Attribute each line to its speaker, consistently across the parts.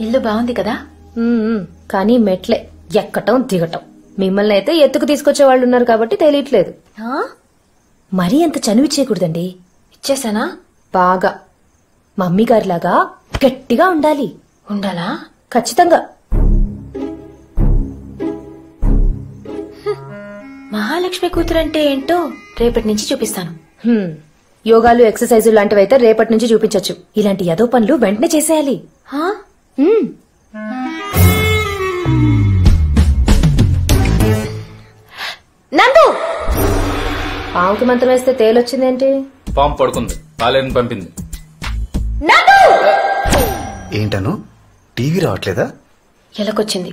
Speaker 1: ఇల్లు బాగుంది కదా?
Speaker 2: కానీ మెట్లే ఎక్కటం దిగటం. మిమ్మల్ని అయితే ఎత్తుకు తీసుకొచ్చే వాళ్ళు ఉన్నారు కాబట్టి తెలియట్లేదు. మరీ అంత చనువు ఇచ్చేయకూడదండి.
Speaker 1: ఇచ్చేసానా?
Speaker 2: బాగా మమ్మీ గారిలాగా గట్టిగా ఉండాలి.
Speaker 1: ఉండాలా?
Speaker 2: ఖచ్చితంగా.
Speaker 1: మహాలక్ష్మి కూతురంటే ఏంటో రేపటి నుంచి చూపిస్తాను.
Speaker 2: యోగాలు ఎక్సర్సైజులు లాంటివైతే రేపటి నుంచి చూపించొచ్చు. ఇలాంటి యదో పనులు వెంటనే చేసేయాలి.
Speaker 1: నందు,
Speaker 2: పావుకి మంత్రం వేస్తే తేలొచ్చిందేంటి?
Speaker 3: పాము పడుకుంది, పాలేరుని పంపింది.
Speaker 4: ఏంటను టీవీ రావట్లేదా?
Speaker 1: ఎలకొచ్చింది.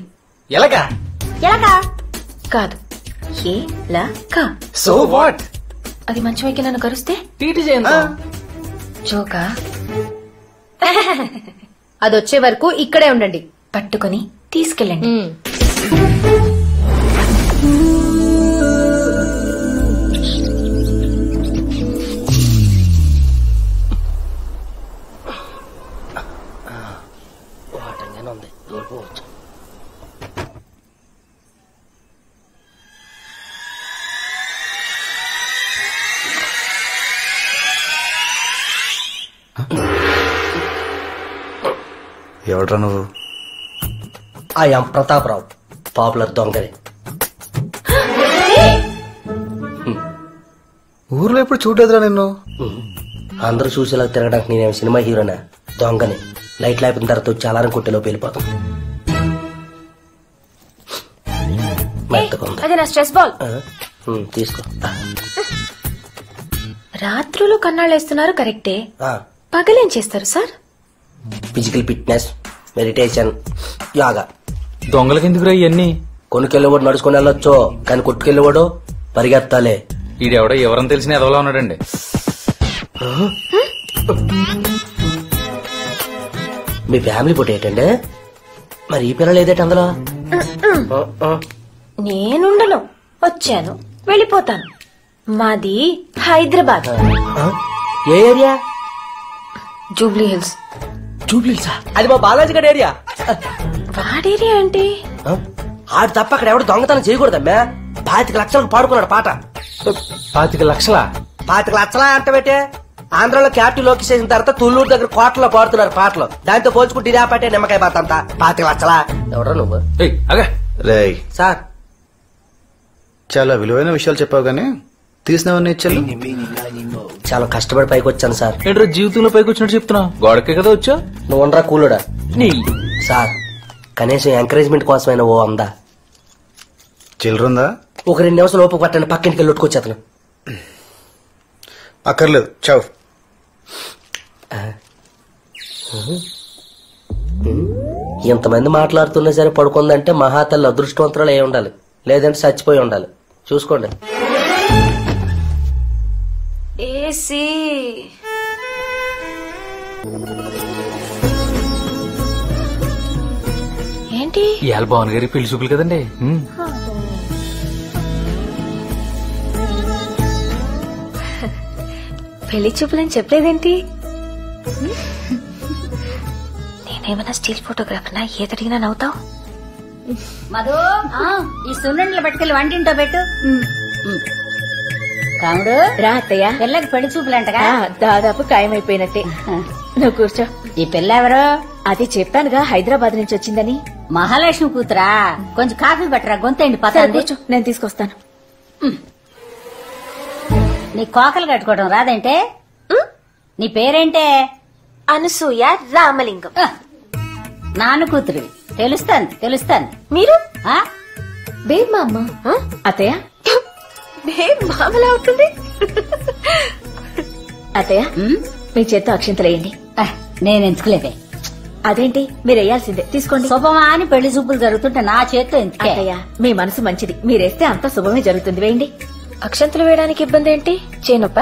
Speaker 3: ఎలాగా?
Speaker 1: ఎలాగా కాదు, ఎలక.
Speaker 3: So what?
Speaker 1: అది మంచం ఎక్కి నన్ను కరుస్తే
Speaker 3: టీటీ చేయండి.
Speaker 1: జోకా?
Speaker 2: అదొచ్చే వరకు ఇక్కడే ఉండండి.
Speaker 1: పట్టుకొని తీసుకెళ్ళండి.
Speaker 4: ఎవడ్రా నువ్వు?
Speaker 5: ఐఎమ్ ప్రతాపరావు, పాపులర్ దొంగని.
Speaker 4: ఊర్లో ఎప్పుడు చూడలేదురా నిన్ను.
Speaker 5: అందరూ చూసేలా తిరగడానికి నేనేం సినిమా హీరోనా? దొంగని. లైట్ లేపిన తర్వాత వచ్చి అలారం కొట్టేలోపు వెళ్ళిపోతాం.
Speaker 2: అది నా స్ట్రెస్ బాల్.
Speaker 5: తీసుకో.
Speaker 1: రాత్రులు కన్నాళ్ళేస్తున్నారు కరెక్టే, పగలేం చేస్తారు sir?
Speaker 5: Physical fitness, meditation, yoga.
Speaker 3: దొంగలకి ఎందుకురా ఇవన్నీ?
Speaker 5: కొనుకెళ్ళేవాడు నడుచుకుని వెళ్ళొచ్చు, కానీ కొట్టుకెళ్ళేవాడు పరిగెత్తాలే.
Speaker 3: ఈడెవడో ఎవరని తెలిసిన ఎదవలా ఉన్నాడండి.
Speaker 5: మీ ఫ్యామిలీ ఫోటో ఏంటండి? మరి ఈ పిల్లలు ఏదేటి అందులో?
Speaker 1: నేనుండను, వచ్చాను వెళ్ళిపోతాను. మాది హైదరాబాద్.
Speaker 5: ఏ ఏరియా?
Speaker 1: జూబ్లీ హిల్స్.
Speaker 5: జూబ్లీ హిల్సా? అది మా బాలాజీ గడ్ ఏరియా.
Speaker 1: వాడేరియా అంటే
Speaker 5: ఆడు తప్ప అక్కడ ఎవడు దొంగతనం చేయకూడదమ్మా. 25 లక్షలకు పాడుకున్నాడు పాట.
Speaker 3: 25 లక్షలా?
Speaker 5: 25 లక్షలా అంటే ఆంధ్రలో క్యాపిటల్ లోకి చేసిన తర్వాత తుళ్ళూరు దగ్గర కోటలో పాడుతున్నారు పాటలు. దాంతో పోల్చుకుంటే ఇదే పాటే నిమ్మకాయ పాత అంతా. 25 లక్షలా? ఎవడో నువ్వు.
Speaker 4: రేయ్
Speaker 5: సార్,
Speaker 4: చాలా విలువైన విషయాలు చెప్పావు గానీ తీసినవన్నీ ఇచ్చాను.
Speaker 5: చాలా కష్టపడి పైకి వచ్చాను సార్.
Speaker 3: ఏంట్రా జీవితంలో పైకి వచ్చినట్టు చెప్తున్నా? గోడకే కదా వచ్చా?
Speaker 5: నువ్వు ఉండరా కూలుడా. సార్, కనీసం ఎంకరేజ్మెంట్ కోసమైనా ఓ అందా?
Speaker 4: చిల్లరుందా?
Speaker 5: ఒక 2 నిమిషాలు ఓపిక పట్టండి, పక్కింటికి వెళ్ళి కొట్టుకొచ్చేతను.
Speaker 4: అక్కర్లేదు, చావు.
Speaker 5: ఇంతమంది మాట్లాడుతున్నా సరే పడుకుందంటే మహాతల్లి అదృష్టవంతురాలు అయి ఉండాలి, లేదంటే చచ్చిపోయి ఉండాలి. చూసుకోండి.
Speaker 1: ఏసీ ఏంటి?
Speaker 3: ఇవాళ భవన్ గారి పెళ్లి చూపులు కదండి.
Speaker 1: పెళ్లి చూపులని చెప్పలేదేంటి? నేనేమన్నా స్టిల్ ఫోటోగ్రాఫర్నా? ఏదడిగినా నవ్వుతావు?
Speaker 6: మధు, ఈ సున్నుండలు పట్టుకెళ్ళి వంటింటో పెట్టు. కాముడు
Speaker 2: రా అత్తయ్య.
Speaker 6: పిల్లకి పెళ్లి చూపులంటగా?
Speaker 2: దాదాపు ఖాయమైపోయినట్టే. నువ్వు కూర్చో.
Speaker 6: ఈ పిల్ల ఎవరు?
Speaker 2: అది చెప్పానుగా, హైదరాబాద్ నుంచి వచ్చిందని.
Speaker 6: మహాలక్ష్మి కూతురా? కొంచెం కాఫీ పట్టరా, గొంతండి పతండి.
Speaker 2: నేను తీసుకొస్తాను.
Speaker 6: నీ కోకలు కట్టుకోవడం రాదంటే? నీ పేరేంటే?
Speaker 1: అనసూయ రామలింగం.
Speaker 6: నాన్న కూతురు. తెలుస్తాను.
Speaker 1: మీరు?
Speaker 2: బేబ్ మా అమ్మ. అత్తయ్య,
Speaker 1: బేబ్ మామలా అవుతుంది.
Speaker 2: అత్తయ్య మీ చేత్తో అక్షింతలేయండి.
Speaker 6: నేను ఎంచుకోలేదే.
Speaker 2: అదేంటి, మీరు వేయాల్సిందే. తీసుకోండి.
Speaker 6: శుభమా అని పెళ్లి చూపులు జరుగుతుంటే నా చేత్తో ఎందుకు?
Speaker 2: అత్తయ్య, మీ మనసు మంచిది, మీరేస్తే అంత శుభమే జరుగుతుంది. వేయండి.
Speaker 1: అక్షంతలు వేయడానికి ఇబ్బంది ఏంటి? చేనొప్ప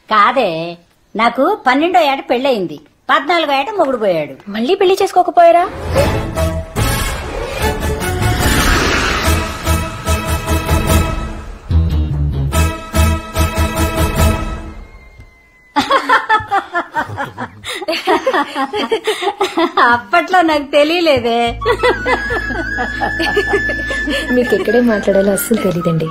Speaker 6: కాదే, నాకు 12వ ఏట పెళ్ళయింది, 14వ ఏట మొగుడు పోయాడు.
Speaker 1: మళ్ళీ పెళ్లి చేసుకోకపోయారా?
Speaker 6: అప్పట్లో నాకు తెలియలేదే.
Speaker 2: మీకు ఎక్కడే మాట్లాడాలో అస్సలు తెలీదండి.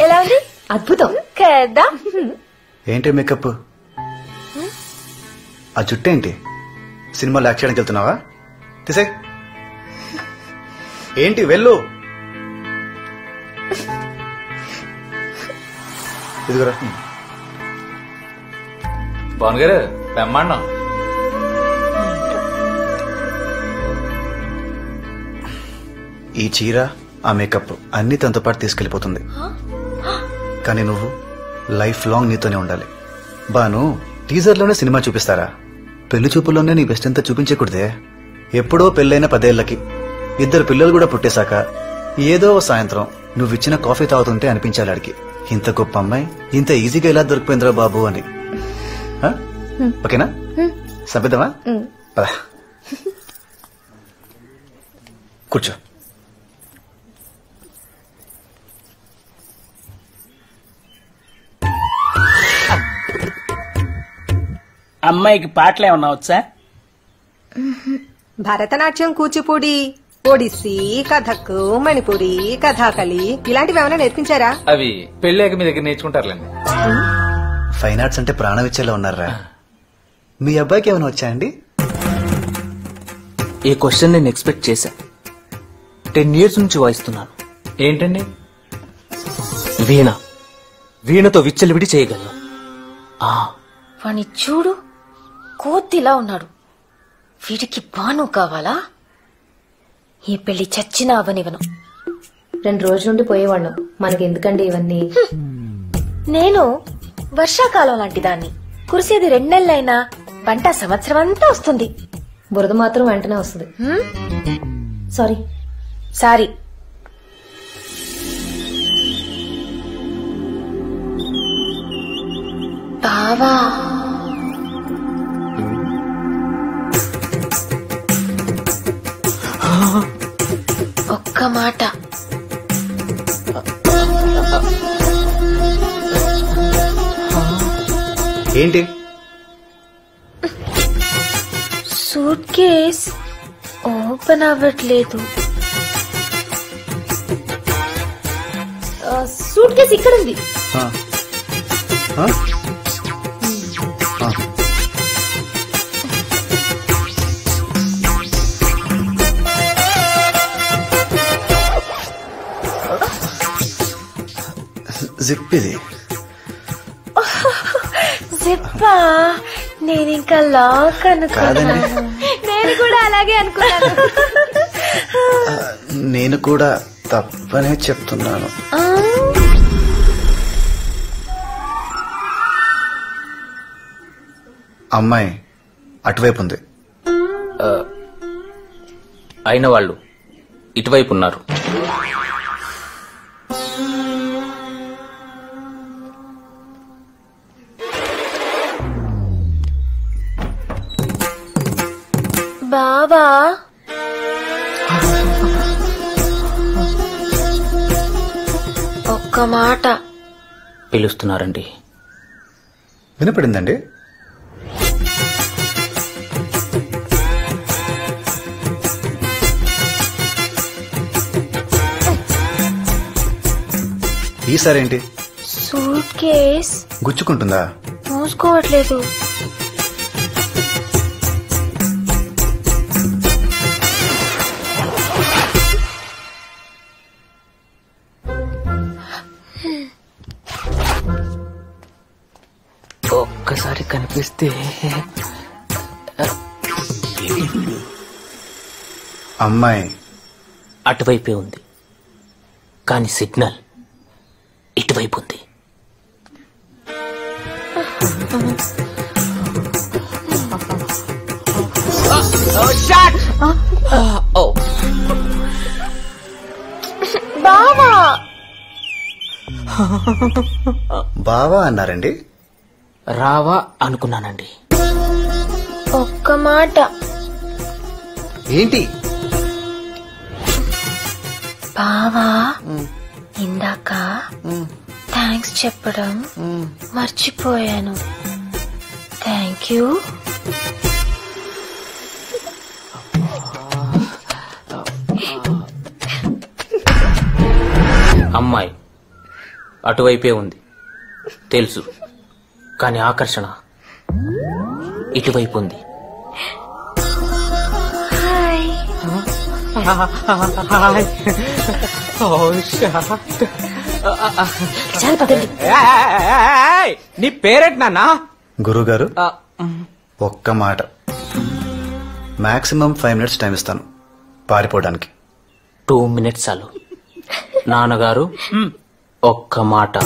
Speaker 1: ఎలా ఉంది?
Speaker 2: అద్భుతం
Speaker 1: కదా.
Speaker 4: ఏంటి మేకప్? ఆ జుట్టేంటి? సినిమాలో యాక్ట్ చేయడానికి వెళ్తున్నావా? తీసే ఏంటి వెళ్ళు. ఇదిగోరా.
Speaker 3: పవన్ గారు బ్రహ్మాండం.
Speaker 4: ఈ చీర, ఆ మేకప్ అన్ని తనతో పాటు తీసుకెళ్లిపోతుంది. కానీ నువ్వు లైఫ్ లాంగ్ నీతోనే ఉండాలి. బాను, టీజర్లోనే సినిమా చూపిస్తారా? పెళ్లి చూపుల్లోనే నీ బెస్ట్ అంతా చూపించకూడదే. ఎప్పుడో పెళ్ళైన 10 ఏళ్లకి 2 పిల్లలు కూడా పుట్టేశాక ఏదో సాయంత్రం నువ్విచ్చిన కాఫీ తాగుతుంటే అనిపించాలి ఆడికి, ఇంత గొప్ప అమ్మాయి ఇంత ఈజీగా ఎలా దొరికిపోయిందిరా బాబు అని. ఓకేనా? సభ్యదమా? కూర్చో.
Speaker 7: అమ్మాయికి పాటలు ఏమన్నా వచ్చా?
Speaker 8: భరతనాట్యం, కూచిపూడి, ఒడిస్సీ, కథక్, మణిపూరి, కథాకళి ఇలాంటివి ఏమైనా నేర్పించారా?
Speaker 3: అవి పెళ్ళాక మీ దగ్గర నేర్చుకుంటారులేండి.
Speaker 4: ఫైన్ ఆర్ట్స్ అంటే ప్రాణం ఇచ్చేలా ఉన్నారా? మీ అబ్బాయికి ఏమైనా వచ్చా అండి?
Speaker 7: ఈ క్వశ్చన్ నేను ఎక్స్పెక్ట్ చేశా. 10 years నుంచి వాయిస్తున్నాను.
Speaker 3: ఏంటండి?
Speaker 7: వీణ. వీణతో విచ్చలవిడి చేయగలను.
Speaker 1: వాణ్ణి చూడు, కోతిలా ఉన్నాడు. వీడికి బాను కావాలా? ఈ పెళ్లి చచ్చినా అవనివను.
Speaker 2: 2 రోజుల నుండి పోయేవాళ్ళం. మనకి ఎందుకండి ఇవన్నీ?
Speaker 1: నేను వర్షాకాలం లాంటి దాన్ని. కురిసేది 2 నెలలైనా పంట సంవత్సరం అంతా వస్తుంది.
Speaker 2: బురద మాత్రం వెంటనే వస్తుంది. సారీ.
Speaker 1: సారీ. బావా, ఒక్క మాట.
Speaker 4: ఏంటి?
Speaker 1: సూట్ కేస్ ఓపెన్ అవ్వట్లేదు.
Speaker 2: సూట్ కేసు ఇక్కడ ఉంది.
Speaker 4: జిప్ ఇది.
Speaker 1: జిప్పా? నేను ఇంకా లాక్ అనుకున్నాను. నేను కూడా అలాగే అనుకున్నాను.
Speaker 4: నేను కూడా తప్పనే చెప్తున్నాను. అమ్మాయి అటువైపు ఉంది.
Speaker 7: అయిన వాళ్ళు ఇటువైపు ఉన్నారు.
Speaker 1: బావా, ఒక్క మాట.
Speaker 7: పిలుస్తున్నారండి.
Speaker 4: వినపడిందండి? ఈసారేంటి?
Speaker 1: సూట్ కేస్
Speaker 4: గుచ్చుకుంటుందా?
Speaker 1: మూసుకోవట్లేదు.
Speaker 7: ఒక్కసారి కనిపిస్తే.
Speaker 4: అమ్మాయి
Speaker 7: అటువైపే ఉంది, కానీ సిగ్నల్ ఇటువైపు ఉంది.
Speaker 1: బావా,
Speaker 4: బావా అన్నారండి?
Speaker 7: రావా అనుకున్నానండి.
Speaker 1: ఒక్క మాట.
Speaker 4: ఏంటి?
Speaker 1: బావా ఇందాక థ్యాంక్స్ చెప్పడం మర్చిపోయాను. Thank you.
Speaker 9: అమ్మాయి అటువైపే ఉంది తెలుసు, కానీ ఆకర్షణ ఇటువైపు ఉంది.
Speaker 1: హాయ్.
Speaker 2: చాలా పదండి.
Speaker 7: నీ పేరేంటి నాన్నా?
Speaker 4: గురుగారు ఒక్క మాట, మాక్సిమం 5 minutes టైం ఇస్తాను పారిపోవడానికి.
Speaker 9: 2 minutes చాలు. నాన్నగారు ఒక్క మాట.